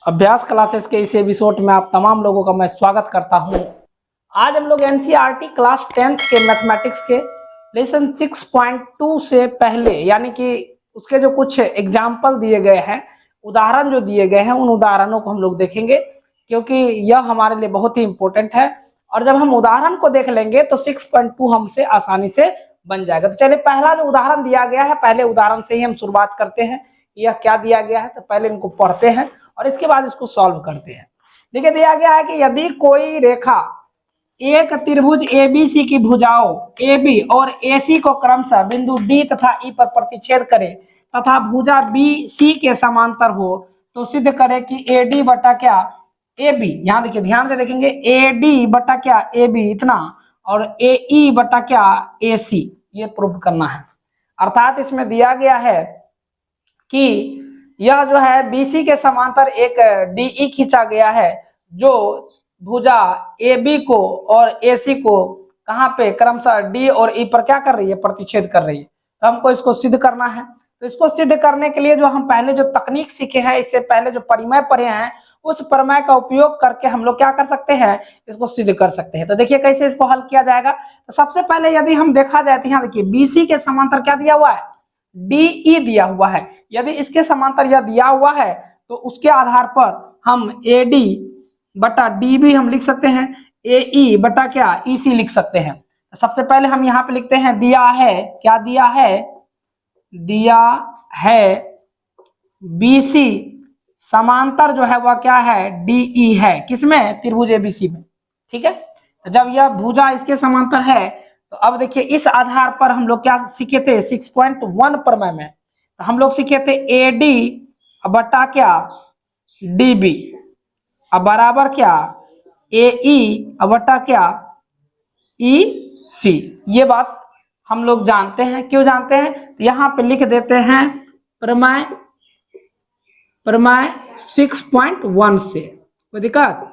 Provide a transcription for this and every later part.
अभ्यास क्लासेस के इस एपिसोड में आप तमाम लोगों का मैं स्वागत करता हूं। आज हम लोग एनसीईआरटी क्लास 10th के मैथमेटिक्स के लेसन 6.2 से पहले यानी कि उसके जो कुछ एग्जाम्पल दिए गए हैं, उदाहरण जो दिए गए हैं, उन उदाहरणों को हम लोग देखेंगे क्योंकि यह हमारे लिए बहुत ही इंपॉर्टेंट है। और जब हम उदाहरण को देख लेंगे तो 6.2 हमसे आसानी से बन जाएगा। तो चलिए, पहला जो उदाहरण दिया गया है, पहले उदाहरण से ही हम शुरुआत करते हैं। यह क्या दिया गया है, तो पहले इनको पढ़ते हैं और इसके बाद इसको सॉल्व करते हैं। देखिए, दिया गया है कि यदि कोई रेखा एक त्रिभुज एबीसी की भुजाओं AB और AC को क्रमशः बिंदु D तथा E पर प्रतिच्छेद करे तथा भुजा BC के समांतर हो तो सिद्ध करे कि AD बटा क्या AB, यहां देखिए, ध्यान से देखेंगे, AD बटा क्या AB इतना और AE बटा क्या AC, ये प्रूव करना है। अर्थात इसमें दिया गया है कि यह जो है BC के समांतर एक DE खींचा गया है जो भुजा AB को और AC को कहां पे क्रमशः D और E पर क्या कर रही है, प्रतिच्छेद कर रही है। तो हमको इसको सिद्ध करना है। तो इसको सिद्ध करने के लिए जो हम पहले जो तकनीक सीखे हैं, इससे पहले जो परिमेय पढ़े हैं, उस परिमेय का उपयोग करके हम लोग क्या कर सकते हैं, इसको सिद्ध कर सकते हैं। तो देखिए कैसे इसको हल किया जाएगा। तो सबसे पहले यदि हम देखा जाए तो यहाँ देखिए BC के समांतर क्या दिया हुआ है, DE दिया हुआ है। यदि इसके समांतर यह दिया हुआ है तो उसके आधार पर हम AD बटा DB हम लिख सकते हैं, AE बटा क्या EC लिख सकते हैं। सबसे पहले हम यहाँ पे लिखते हैं, दिया है, क्या दिया है, दिया है BC समांतर जो है वह क्या है, DE है। किसमें, त्रिभुज ABC में। ठीक है, तो जब यह भुजा इसके समांतर है तो अब देखिए इस आधार पर हम लोग क्या सीखे थे, 6.1 प्रमेय में तो हम लोग सीखे थे AD बटा क्या DB अब बराबर क्या AE बटा क्या EC। ये बात हम लोग जानते हैं। क्यों जानते हैं, तो यहाँ पे लिख देते हैं प्रमेय 6.1 से। कोई दिक्कत,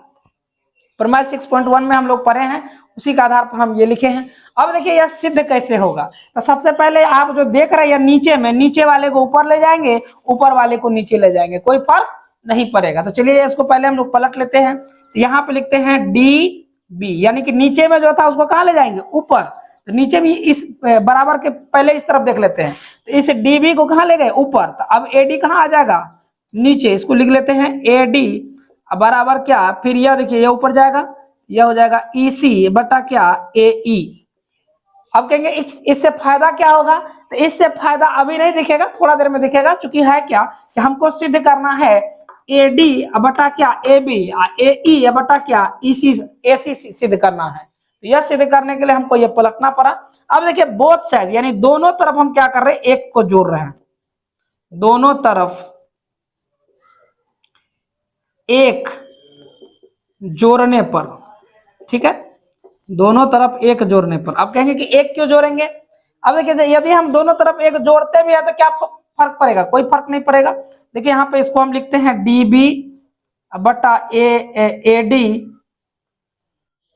प्रमेय 6.1 में हम लोग पढ़े हैं, उसी के आधार पर हम ये लिखे हैं। अब देखिए यह सिद्ध कैसे होगा। तो सबसे पहले आप जो देख रहे हैं नीचे में, नीचे वाले को ऊपर ले जाएंगे, ऊपर वाले को नीचे ले जाएंगे, कोई फर्क नहीं पड़ेगा। तो चलिए इसको पहले हम लोग पलट लेते हैं। तो यहाँ पे लिखते हैं DB, यानी कि नीचे में जो था उसको कहाँ ले जाएंगे, ऊपर। तो नीचे भी इस बराबर के पहले इस तरफ देख लेते हैं, तो इस DB को कहाँ ले गए, ऊपर। तो अब AD कहाँ आ जाएगा, नीचे। इसको लिख लेते हैं AD बराबर क्या, फिर यह देखिए यह ऊपर जाएगा, यह हो जाएगा EC बटा क्या AE। अब कहेंगे इससे फायदा क्या होगा, तो इससे फायदा अभी नहीं दिखेगा, थोड़ा देर में दिखेगा। चूंकि है क्या कि हमको सिद्ध करना है AD बटा क्या AB, AE बटा क्या EC, AC सिद्ध करना है। तो यह सिद्ध करने के लिए हमको यह पलटना पड़ा। अब देखिए बोथ साइड यानी दोनों तरफ हम क्या कर रहे हैं, एक को जोड़ रहे हैं, दोनों तरफ एक जोड़ने पर। ठीक है, दोनों तरफ एक जोड़ने पर। अब कहेंगे कि एक क्यों जोड़ेंगे। अब देखिए यदि हम दोनों तरफ एक जोड़ते भी है तो क्या फर्क पड़ेगा, कोई फर्क नहीं पड़ेगा। देखिए यहाँ पे इसको हम लिखते हैं DB बटा AD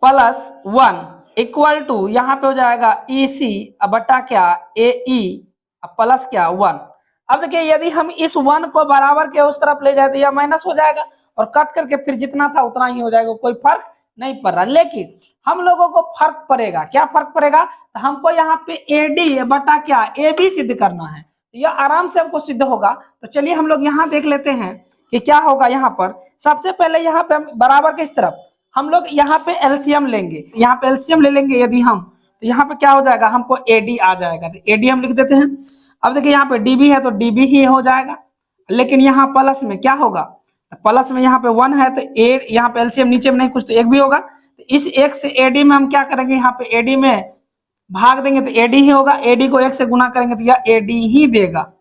प्लस 1 इक्वल टू, यहाँ पे हो जाएगा EC बटा क्या AE प्लस क्या 1। अब देखिए यदि हम इस 1 को बराबर के उस तरफ ले जाए तो यह माइनस हो जाएगा और कट करके फिर जितना था उतना ही हो जाएगा, कोई फर्क नहीं पड़ रहा। लेकिन हम लोगों को फर्क पड़ेगा, क्या फर्क पड़ेगा, तो हमको यहाँ पे AD बटा क्या AB सिद्ध करना है। तो यह आराम से हमको सिद्ध होगा। तो चलिए हम लोग यहाँ देख लेते हैं कि क्या होगा। यहाँ पर सबसे पहले यहाँ पे बराबर किस तरफ हम लोग यहाँ पे एलसीएम लेंगे, यहाँ पे एलसीएम ले लेंगे यदि हम, तो यहाँ पे क्या हो जाएगा, हमको AD आ जाएगा। तो AD हम लिख देते हैं। अब देखिए यहाँ पे DB है तो DB ही हो जाएगा, लेकिन यहाँ प्लस में क्या होगा, प्लस में यहाँ पे 1 है तो यहाँ पे एलसीएम नीचे में नहीं कुछ तो एक भी होगा। तो इस एक से AD में हम क्या करेंगे, यहाँ पे AD में भाग देंगे तो AD ही होगा, AD को एक से गुना करेंगे तो यह AD ही देगा।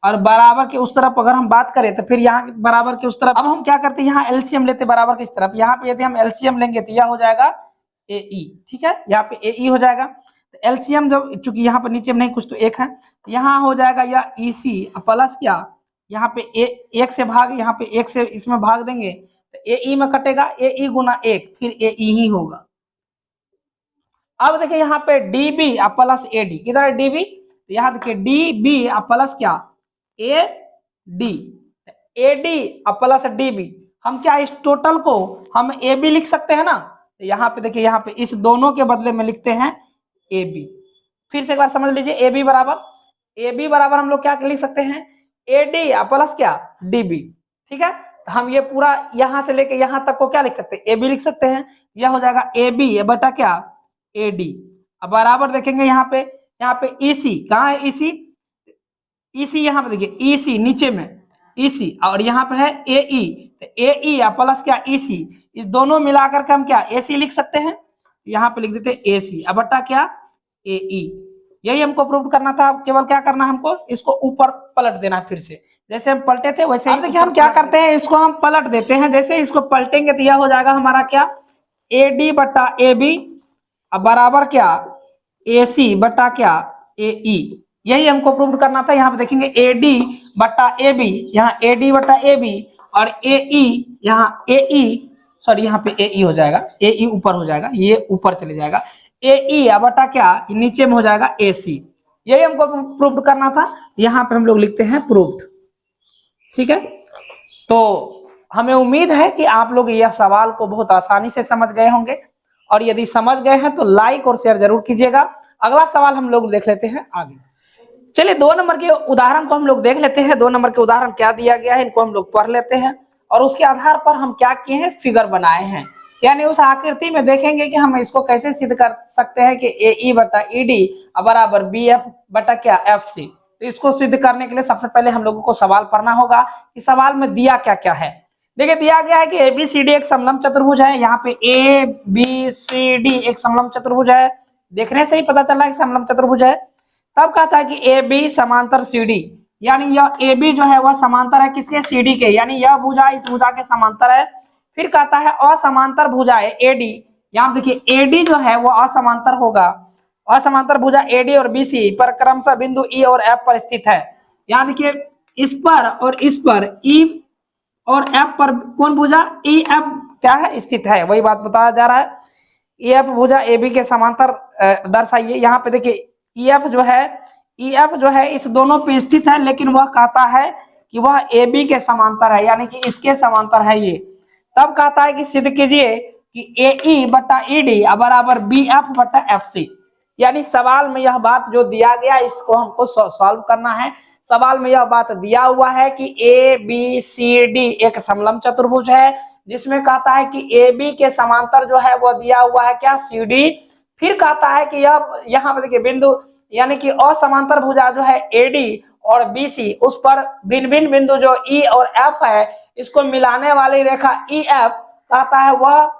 और बराबर के उस तरफ अगर हम बात करें तो फिर यहाँ बराबर के उस तरफ अब हम क्या करते हैं, यहाँ एलसीएम लेते बराबर की तरफ। यहाँ पे यदि हम एलसीएम लेंगे तो यह हो जाएगा AE। ठीक है, यहाँ पे AE हो जाएगा। तो एलसीएम जब चूंकि यहाँ पे नीचे में नहीं कुछ तो एक है, तो यहाँ हो जाएगा यह EC प्लस क्या, यहाँ पे एक से भाग, यहाँ पे एक से इसमें भाग देंगे तो AE में कटेगा, AE गुना 1 फिर AE ही होगा। अब देखिए यहाँ पे DB प्लस AD, किधर है DB, यहाँ देखिए DB प्लस क्या AD, AD प्लस DB हम क्या इस टोटल को हम ए बी लिख सकते हैं ना। तो यहाँ पे देखिए, यहाँ पे इस दोनों के बदले में लिखते हैं ए बी। फिर से एक बार समझ लीजिए, ए बी बराबर हम लोग क्या लिख सकते हैं, ए डी प्लस क्या डी बी। ठीक है, तो हम ये पूरा यहां से लेके यहां तक को क्या लिख सकते हैं, ए बी लिख सकते हैं। यह हो जाएगा ए बी बटा क्या ए डी। अब बराबर देखेंगे यहाँ पे ई सी कहाँ है, ई सी यहाँ पे देखिए, ई सी नीचे में ई सी, और यहाँ पे है ए ई, तो ए ई प्लस क्या ई सी, इस दोनों मिलाकर के हम क्या ए सी लिख सकते हैं। यहाँ पे लिख देते हैं ए सी बटा क्या ए ई। यही हमको प्रूव करना था। केवल क्या करना है, हमको इसको ऊपर पलट देना है। फिर से जैसे हम पलटे थे वैसे ही देखिए हम क्या करते हैं, इसको हम पलट देते हैं। जैसे इसको पलटेंगे तो यह हो जाएगा हमारा क्या ए डी बटा ए बी बराबर क्या ए सी बटा क्या ए ई। यही हमको प्रूव करना था। यहाँ पे देखेंगे ए डी बटा ए बी, यहाँ ए डी बटा ए बी, और ए ई यहाँ ए ई, सॉरी यहाँ पे ए ई हो जाएगा, ए ई ऊपर हो जाएगा, ये ऊपर चले जाएगा, ए ई बटा क्या नीचे में हो जाएगा ए सी। यही हमको प्रूव करना था। यहाँ पे हम लोग लिखते हैं प्रूव्ड। ठीक है, तो हमें उम्मीद है कि आप लोग यह सवाल को बहुत आसानी से समझ गए होंगे, और यदि समझ गए हैं तो लाइक और शेयर जरूर कीजिएगा। अगला सवाल हम लोग देख लेते हैं आगे। चलिए 2 नंबर के उदाहरण को हम लोग देख लेते हैं। 2 नंबर के उदाहरण क्या दिया गया है इनको हम लोग पढ़ लेते हैं, और उसके आधार पर हम क्या किए हैं, फिगर बनाए हैं। यानी उस आकृति में देखेंगे कि हम इसको कैसे सिद्ध कर सकते हैं कि ए ई बटा ई डी बराबर बी एफ बटा क्या एफ सी। तो इसको सिद्ध करने के लिए सबसे पहले हम लोगों को सवाल पढ़ना होगा कि सवाल में दिया क्या क्या है। देखिए दिया गया है कि ए बी सी डी एक समलंब चतुर्भुज है। यहाँ पे ए बी सी डी एक समलंब चतुर्भुज है। देखने से ही पता चल रहा है कि समलंब चतुर्भुज है। तब कहता है कि ए बी समांतर सी डी, यानी यह ए बी जो है वह समांतर है किसके, सी डी के, यानी यह भुजा इस भुजा के समांतर है। फिर कहता है असमांतर भुजा है ए डी। यहाँ देखिए ए डी जो है वह असमांतर होगा, असमांतर भुजा ए डी और बी सी पर क्रमशः बिंदु ई और एफ पर स्थित है। यहाँ देखिए इस पर और इस पर ई और एफ पर कौन भुजा ई एफ क्या है स्थित है, वही बात बताया जा रहा है। ई एफ भुजा ए बी के समांतर दर्शाइए। यहाँ पे देखिए ई एफ जो है इस दोनों पे स्थित है, लेकिन वह कहता है कि वह ए बी के समांतर है, यानी कि इसके समांतर है ये। तब कहता है कि सिद्ध कीजिए कि ए ई बटा ई डी बराबर बी एफ बटा एफ सी। यानी सवाल में यह बात जो दिया गया इसको हमको सॉल्व करना है। सवाल में यह बात दिया हुआ है कि ए बी सी डी एक समलंब चतुर्भुज है, जिसमें कहता है कि ए बी के समांतर जो है वो दिया हुआ है क्या सी डी। फिर कहता है कि यह यहाँ पे देखिए बिंदु यानी कि असमांतर भुजा जो है ए डी और बी सी, उस पर भिन्न भिन्न बिंदु जो ई और एफ है, इसको मिलाने वाली रेखा ई एफ कहता है वह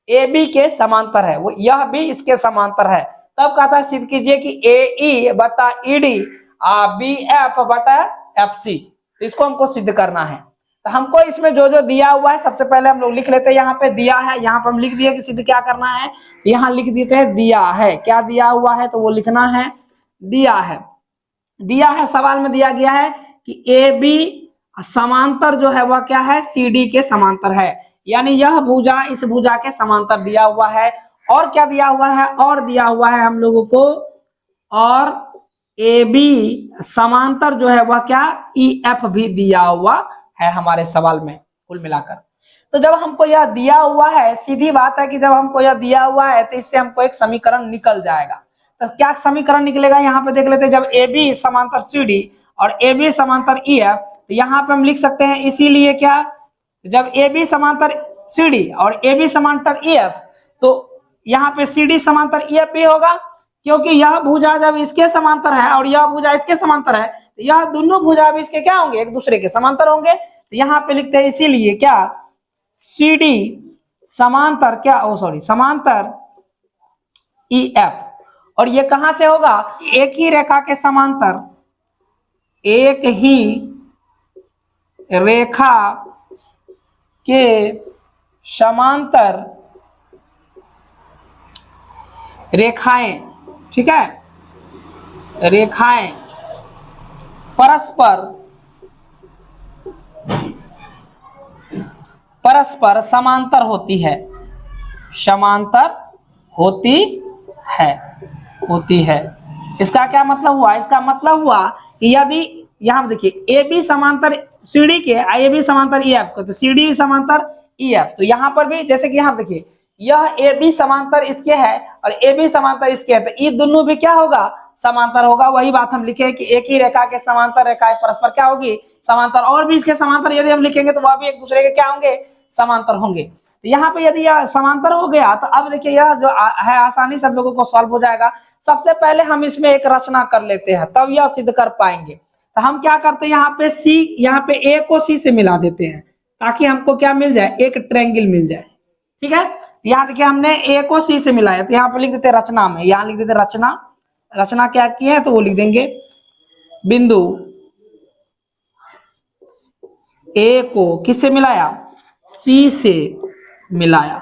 ए बी के समांतर है, वो यह भी इसके समांतर है। तब कहता है सिद्ध कीजिए कि ए ई बटा ई डी बी एफ बटा एफ सी। तो इसको हमको सिद्ध करना है। तो हमको इसमें जो जो दिया हुआ है सबसे पहले हम लोग लिख लेते हैं। यहाँ पे दिया है, यहाँ पे हम लिख दिए कि सिद्ध क्या करना है, यहाँ लिख देते हैं दिया है। क्या दिया हुआ है तो वो लिखना है दिया है। सवाल में दिया गया है कि ए बी समांतर जो है वह क्या है, सी डी के समांतर है, यानी यह भुजा इस भुजा के समांतर दिया हुआ है। और क्या दिया हुआ है, और दिया हुआ है हम लोगों को, और ए बी समांतर जो है वह क्या ई एफ भी दिया हुआ है हमारे सवाल में कुल मिलाकर। तो जब हमको यह दिया हुआ है, सीधी बात है कि जब हमको यह दिया हुआ है तो इससे हमको एक समीकरण निकल जाएगा। तो क्या समीकरण निकलेगा, यहाँ पे देख लेते हैं। जब ए बी समांतर सी डी और ए बी समांतर ई एफ, तो यहाँ पे हम लिख सकते हैं इसीलिए क्या, जब ए बी समांतर सी डी और ए बी समांतर ई एफ, तो यहाँ पे सी डी समांतर ई एफ भी होगा, क्योंकि यह भुजा जब इसके समांतर है और यह भुजा इसके समांतर है, तो यह दोनों भुजा भी इसके क्या होंगे, एक दूसरे के समांतर होंगे। तो यहाँ पे लिखते हैं इसीलिए क्या सी डी समांतर क्या समांतर ई एफ। और ये कहां से होगा, एक ही रेखा के समांतर, एक ही रेखा के समांतर रेखाएं, ठीक है, रेखाएं परस्पर समांतर होती है, समांतर होती है। इसका क्या मतलब हुआ, इसका मतलब हुआ कि यदि यहाँ पे देखिए ए बी समांतर सी डी के, ए बी समांतर ई एफ के, तो सी डी समांतर ई एफ। तो यहाँ पर भी जैसे कि यहाँ देखिए यह ए बी समांतर इसके है और ए बी समांतर इसके है, तो ये दोनों भी क्या होगा, समांतर होगा। वही बात हम लिखे कि एक ही रेखा के समांतर रेखाएं परस्पर क्या होगी, समांतर। और भी इसके समांतर यदि हम लिखेंगे तो वह भी एक दूसरे के क्या होंगे, समांतर होंगे। तो यहाँ पे यदि यह समांतर हो गया तो अब देखिए यह जो है आसानी से हम लोगों को सॉल्व हो जाएगा। सबसे पहले हम इसमें एक रचना कर लेते हैं, तब यह सिद्ध कर पाएंगे। तो हम क्या करते हैं, यहाँ पे सी, यहाँ पे ए को सी से मिला देते हैं ताकि हमको क्या मिल जाए, एक ट्रायंगल मिल जाए। ठीक है, यहाँ देखिए हमने ए को सी से मिलाया, तो यहाँ पे लिख देते रचना में, यहाँ लिख देते रचना। रचना क्या की है तो वो लिख देंगे, बिंदु ए को किससे मिलाया, सी से मिलाया।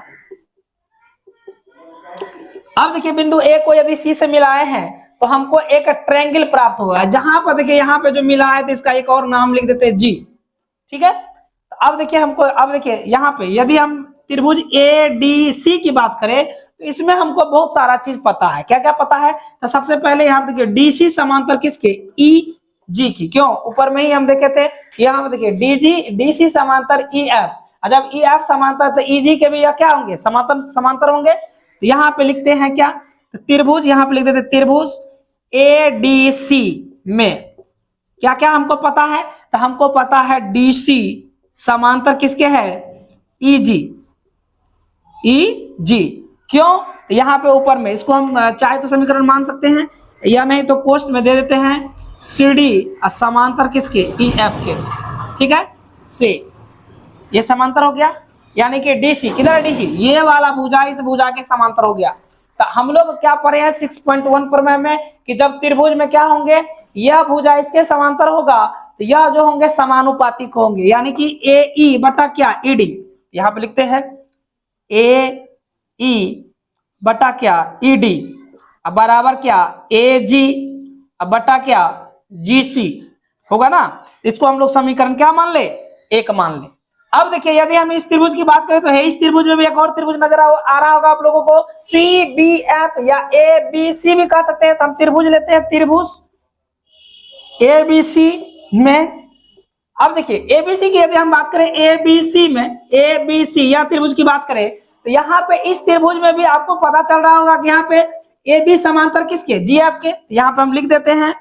अब देखिए बिंदु ए को यदि सी से मिलाए हैं तो हमको एक ट्रायंगल प्राप्त हुआ है। जहां पर देखिए यहाँ पे जो मिला है तो इसका एक और नाम लिख देते हैं जी। ठीक है, अब देखिए हमको, अब देखिए यहाँ पे यदि हम त्रिभुज ए डी सी की बात करें तो इसमें हमको बहुत सारा चीज पता है। क्या क्या पता है, तो सबसे पहले यहाँ पे देखिए डी सी समांतर किसके, ई जी की। क्यों, ऊपर में ही हम देखे थे, यहाँ पे देखिए डी जी डी सी समांतर ई एफ। जब ई एफ समांतर तो ई जी के भी यह क्या होंगे, समांतर होंगे। तो यहाँ पे लिखते हैं क्या, तो त्रिभुज, यहाँ पे लिख देते त्रिभुज ए डी सी में क्या क्या हमको पता है, तो हमको पता है डी सी समांतर किसके है, ई जी, ई जी। क्यों, यहाँ पे ऊपर में इसको हम चाहे तो समीकरण मान सकते हैं या नहीं तो कोष्ठ में दे देते हैं सी डी समांतर किसके, ई एफ के। ठीक है, से ये समांतर हो गया, यानी कि डीसी, किधर है डीसी, ये वाला भुजा इस भुजा के समांतर हो गया। तो हम लोग क्या पढ़े हैं 6.1 प्रमेय में कि जब त्रिभुज में क्या होंगे, यह भुजा इसके समांतर होगा तो यह जो होंगे समानुपातिक होंगे, यानी कि ए ई बटा क्या, ई डी। यहाँ पे लिखते हैं ए ई बटा क्या, ई डी बराबर क्या, ए जी बटा क्या, जी सी होगा ना। इसको हम लोग समीकरण क्या मान ले, एक मान ले। अब देखिए यदि हम इस त्रिभुज की बात करें तो है, इस त्रिभुज में भी एक और त्रिभुज नजर आ रहा होगा आप लोगों को, सी बी एफ या ए बी सी भी कह सकते हैं। तो हम त्रिभुज लेते हैं, त्रिभुज ए बी सी में। अब देखिए एबीसी की यदि हम बात करें, एबीसी में, एबीसी या त्रिभुज की बात करें तो यहाँ पे इस त्रिभुज में भी आपको पता चल रहा होगा कि यहाँ पे ए बी समांतर किसके, जी एफ के। यहाँ पे हम लिख देते हैं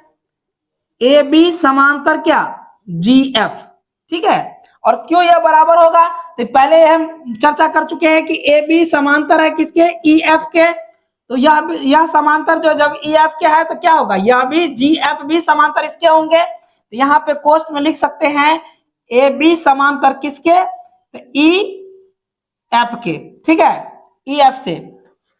ए बी समांतर क्या, जी एफ। ठीक है, और क्यों यह बराबर होगा, तो पहले हम चर्चा कर चुके हैं कि ए बी समांतर है किसके, ई एफ के। तो यह समांतर जो जब ई एफ के है तो क्या होगा, यह भी जी एफ भी समांतर इसके होंगे। तो यहाँ पे कोष्ठ में लिख सकते हैं ए बी समांतर किसके, तो ई एफ के। ठीक है, ई एफ से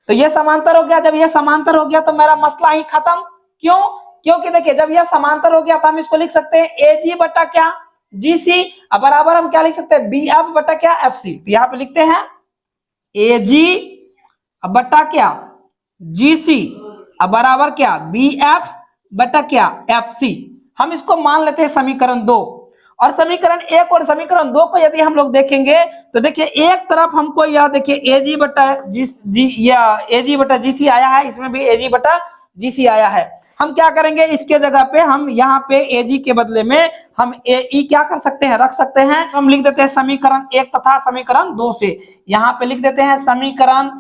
तो ये समांतर हो गया। जब ये समांतर हो गया तो मेरा मसला ही खत्म। क्यों, क्योंकि देखिए जब यह समांतर हो गया तो हम इसको लिख सकते हैं ए जी बटा क्या, जी सी बराबर हम क्या लिख सकते हैं, बी एफ बटा क्या, एफ सी। तो यहाँ पे लिखते हैं ए जी बटा क्या, जी सी बराबर क्या, बी एफ बटा क्या, एफ सी। हम इसको मान लेते हैं समीकरण 2। और समीकरण 1 और समीकरण 2 को यदि हम लोग देखेंगे तो देखिए एक तरफ हमको यह देखिए ए जी बटा जी या ए जी बटा जी सी आया है, इसमें भी ए जी बटा जी सी आया है। हम क्या करेंगे, इसके जगह पे हम यहाँ पे ए जी के बदले में हम ए ई क्या कर सकते हैं, रख सकते हैं। हम लिख देते हैं समीकरण 1 तथा समीकरण 2 से। यहाँ पे लिख देते हैं समीकरण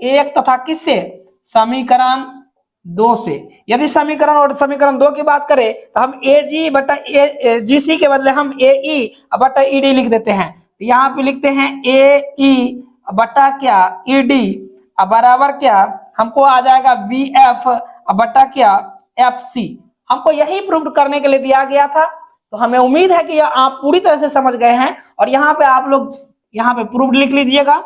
1 तथा किससे, समीकरण 2 से। यदि समीकरण और समीकरण 2 की बात करें तो हम ए जी बटा जी सी के बदले हम ए ई बटा ई डी लिख देते हैं। यहाँ पे लिखते हैं ए ई बटा क्या, ई डी बराबर क्या, हमको आ जाएगा वी एफ बटा क्या, एफ सी। हमको यही प्रूव करने के लिए दिया गया था। तो हमें उम्मीद है कि आप पूरी तरह से समझ गए हैं। और यहाँ पे आप लोग यहाँ पे प्रूफ लिख लीजिएगा।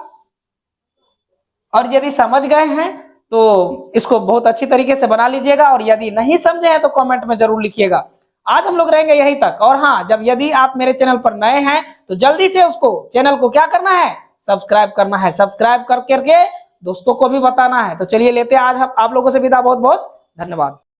और यदि समझ गए हैं तो इसको बहुत अच्छी तरीके से बना लीजिएगा। और यदि नहीं समझे हैं तो कमेंट में जरूर लिखिएगा। आज हम लोग रहेंगे यहीं तक। और हाँ, जब यदि आप मेरे चैनल पर नए हैं तो जल्दी से उसको चैनल को क्या करना है, सब्सक्राइब करना है। सब्सक्राइब करके दोस्तों को भी बताना है। तो चलिए लेते हैं आज आप लोगों से विदा। बहुत बहुत धन्यवाद।